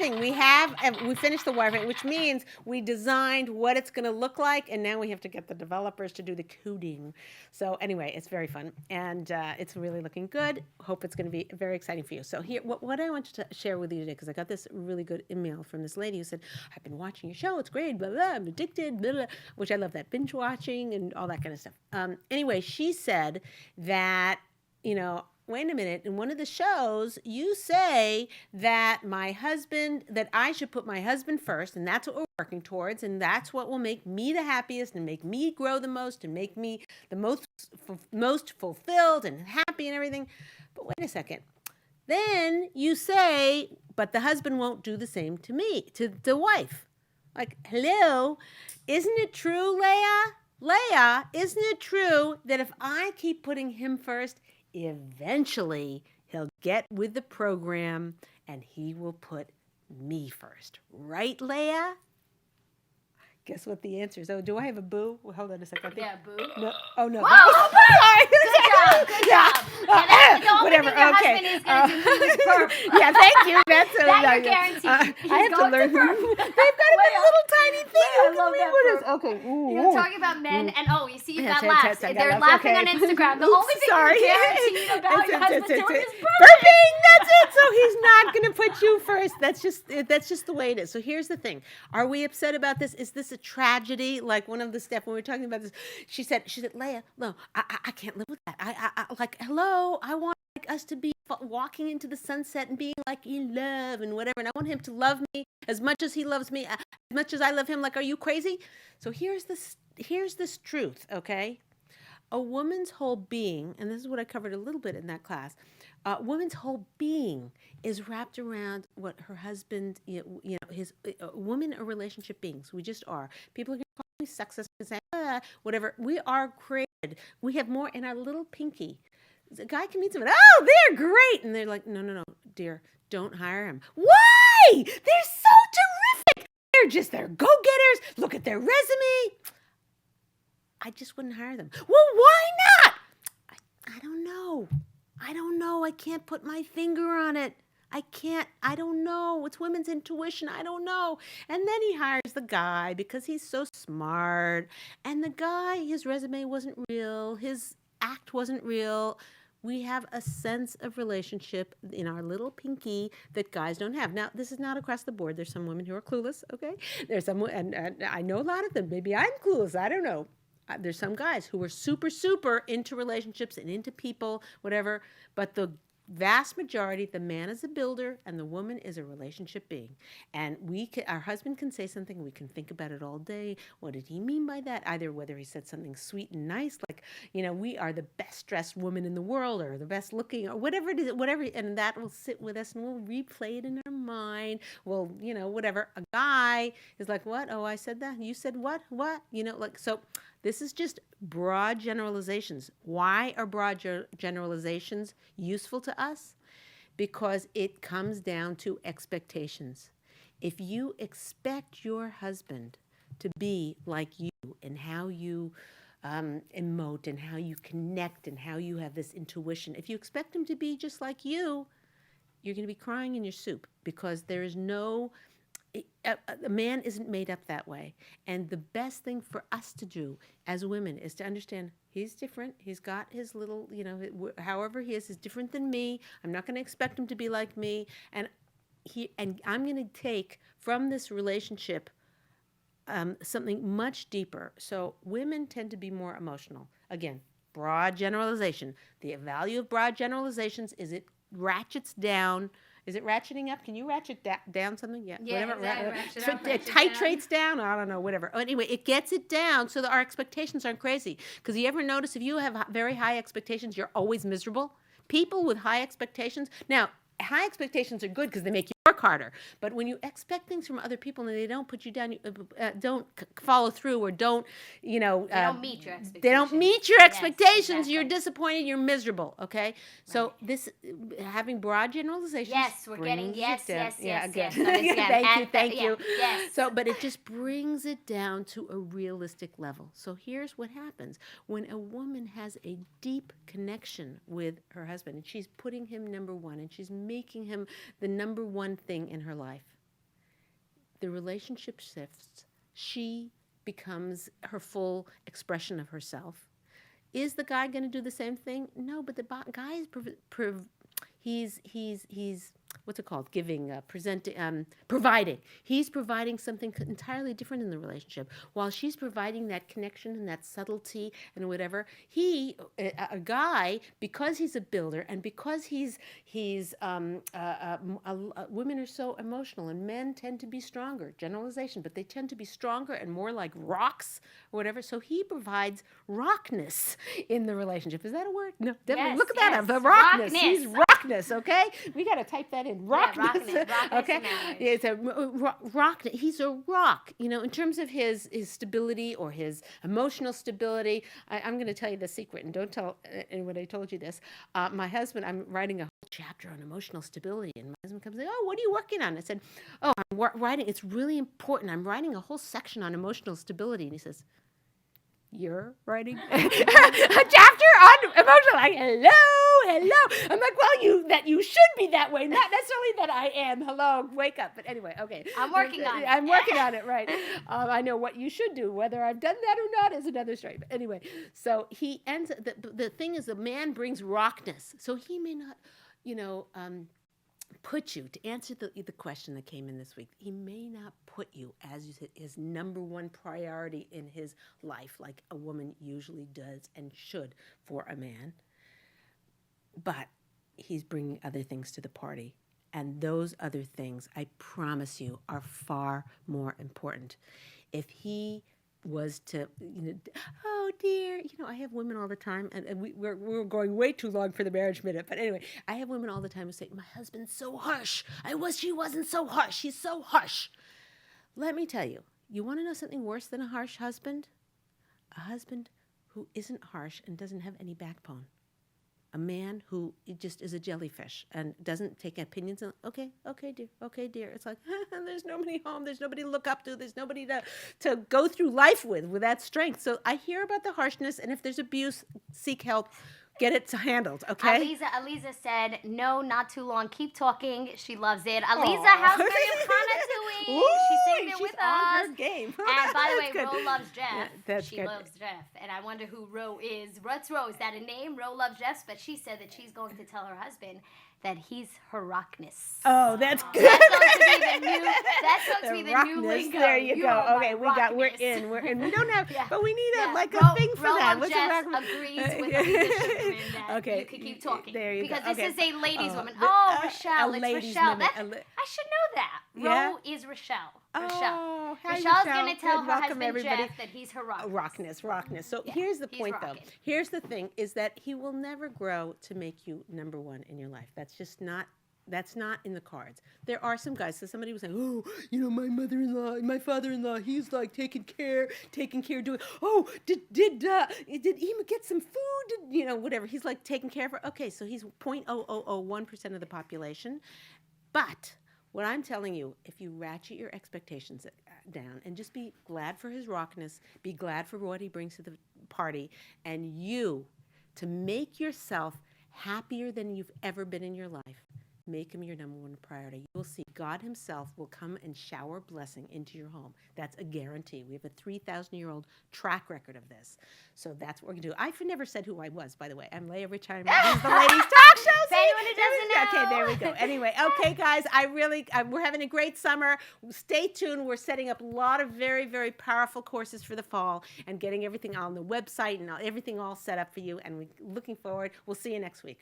thing. We finished the wireframe, which means we designed what it's going to look like, and now we have to get the developers to do the coding. So anyway, it's very fun, and it's really looking good. Hope it's going to be very exciting for you. So here, what I want to share with you today, because I got this really good email from this lady who said, I've been watching your show. It's great, blah, blah, I'm addicted, blah, blah, which I love that, binge watching and all that kind of stuff. Anyway, she said that, wait a minute, in one of the shows, you say that that I should put my husband first, and that's what we're working towards, and that's what will make me the happiest and make me grow the most and make me the most fulfilled and happy and everything. But wait a second. Then you say, but the husband won't do the same to me, to the wife. Like, hello, isn't it true, Leah? Leah, isn't it true that if I keep putting him first, eventually he'll get with the program and he will put me first? Right, Leah? Guess what the answer is? Oh, do I have a boo? Well, hold on a second. Yeah, boo. No. Oh, no. Whoa, Sorry. Good job. Yeah, the only Whatever. thing your Okay. husband is going to do is burp. Yeah, thank you. That's That you're guaranteed. I have to learn. They've got a little tiny thing. I love that burp. Okay. You were talking about men, and you see, you got laughs. They're laughing on Instagram. The only thing you're guaranteed about your husband doing is burping. That's it. So he's not going to put you first. That's just the way it is. So here's the thing. Are we upset about this? Is this a tragedy? Like one of the Steph, when we were talking about this, she said, Leah, no, I can't live with that. I like, hello, I want us to be walking into the sunset and being like in love and whatever. And I want him to love me as much as he loves me, as much as I love him. Like, are you crazy? So here's this truth, okay? A woman's whole being, and this is what I covered a little bit in that class, a woman's whole being is wrapped around what her husband, women are relationship beings. We just are. People are going to call me sexist and say, whatever. We are created. We have more in our little pinky. A guy can meet someone, oh, they're great. And they're like, no, dear, don't hire him. Why? They're so terrific. They're go-getters. Look at their resume. I just wouldn't hire them. Well, why not? I don't know. I can't put my finger on it. I don't know. It's women's intuition. I don't know. And then he hires the guy because he's so smart. And the guy, his resume wasn't real. His act wasn't real. We have a sense of relationship in our little pinky that guys don't have. Now, this is not across the board. There's some women who are clueless, okay? There's some, and I know a lot of them. Maybe I'm clueless. I don't know. There's some guys who are super, super into relationships and into people, whatever. But the vast majority, the man is a builder and the woman is a relationship being. And our husband can say something, we can think about it all day. What did he mean by that? Either whether he said something sweet and nice, like, we are the best dressed woman in the world or the best looking or whatever it is, and that will sit with us and we'll replay it in our mind. Well, whatever. A guy is like, what? Oh, I said that? You said what? What? So this is just broad generalizations. Why are broad generalizations useful to us? Because it comes down to expectations. If you expect your husband to be like you and how you emote and how you connect and how you have this intuition, if you expect him to be just like you're going to be crying in your soup because there is no... A man isn't made up that way. And the best thing for us to do as women is to understand he's different. He's got his little, however he is different than me. I'm not going to expect him to be like me. And I'm going to take from this relationship something much deeper. So women tend to be more emotional. Again, broad generalization. The value of broad generalizations is it ratchets down. Is it ratcheting up? Can you ratchet down something? Yeah, whatever. Exactly. It titrates down. I don't know, whatever. Anyway, it gets it down so that our expectations aren't crazy. Because you ever notice if you have very high expectations, you're always miserable? People with high expectations. Now, high expectations are good because they make you work harder. But when you expect things from other people and they don't put you down, don't follow through or don't, they don't meet your expectations. They don't meet your expectations. Yes, exactly. You're disappointed. You're miserable. Okay. So right. This having broad generalizations. Yes, we're getting yes. Thank you. Yes. So, but it just brings it down to a realistic level. So here's what happens when a woman has a deep connection with her husband and she's putting him number one and she's making him the number one thing in her life. the relationship shifts. She becomes her full expression of herself. Is the guy going to do the same thing? No, but the guy is he's what's it called? Giving, presenting, providing. He's providing something entirely different in the relationship. While she's providing that connection and that subtlety and whatever, a guy, because he's a builder and because women are so emotional and men tend to be stronger, generalization, but they tend to be stronger and more like rocks or whatever. So he provides rockness in the relationship. Is that a word? No, definitely. Yes, look at that. yes. The rockness. Rockness. He's rockness, okay? We got to type that in. Rockness. Yeah, rockness okay? Yeah, it's a rock. He's a rock, in terms of his stability or his emotional stability. I'm going to tell you the secret, and don't tell anyone I told you this. My husband, I'm writing a whole chapter on emotional stability, and my husband comes and says, "Oh, what are you working on?" I said, "Oh, I'm writing. It's really important. I'm writing a whole section on emotional stability." And he says, "You're writing a chapter on emotional?" Like, hello. I'm like, well, you should be that way, not necessarily that I am. Hello, wake up. But anyway, okay. I'm working on it. I'm working on it, right. I know what you should do. Whether I've done that or not is another story. But anyway, so he ends, the thing is, the man brings rockness. So he may not, put you, to answer the question that came in this week, he may not put you as you said, his number one priority in his life, like a woman usually does and should for a man. But he's bringing other things to the party. And those other things, I promise you, are far more important. If he was to, oh dear, I have women all the time, and we're going way too long for the marriage minute, but anyway, I have women all the time who say, my husband's so harsh. I wish he wasn't so harsh. He's so harsh. Let me tell you, you want to know something worse than a harsh husband? A husband who isn't harsh and doesn't have any backbone. A man who just is a jellyfish and doesn't take opinions. Okay, dear. It's like, there's nobody home. There's nobody to look up to. There's nobody to go through life with that strength. So I hear about the harshness, and if there's abuse, seek help. Get it handled, okay? Aliza said, no, not too long. Keep talking. She loves it. Aliza, how's Miriam Khanna doing? Ooh, She's saying it with on us. Her game. And by the way, good. Ro loves Jeff. Yeah, she good. loves Jeff. And I wonder who Ro is. What's Ro? Is that a name? Ro loves Jeff, but she said that she's going to tell her husband that he's her rockness. Oh, that's good. That's going to be the new lingo. There you go. Okay, we're in. We don't have, but we need a thing for that. What's Jess agrees with Aliza that you could keep talking. There you because go. This is a ladies woman. Rochelle. Rochelle. It's Rochelle. I should know that. Yeah? Ro is Rochelle. Oh, hi, Rochelle's going to tell her Welcome, husband everybody. Jeff that he's her rockness. Rockness. So here's the point, though. Here's the thing, is that he will never grow to make you number one in your life. That's just not. That's not in the cards. There are some guys. So somebody was saying, oh, my mother-in-law, my father-in-law, he's like taking care, doing. Oh, did he get some food? Whatever. He's like taking care of her. Okay, so he's 0.0001% of the population. But what I'm telling you, if you ratchet your expectations down and just be glad for his rockness, be glad for what he brings to the party, and to make yourself happier than you've ever been in your life, make him your number one priority. You will see God himself will come and shower blessing into your home. That's a guarantee. We have a 3,000-year-old track record of this. So that's what we're going to do. I've never said who I was, by the way. I'm Leah Richeimer. This is the Ladies Talk Show. For anyone who doesn't know. Okay, there we go. Anyway, okay, guys, we're having a great summer. Stay tuned. We're setting up a lot of very, very powerful courses for the fall and getting everything on the website and everything all set up for you. And we're looking forward. We'll see you next week.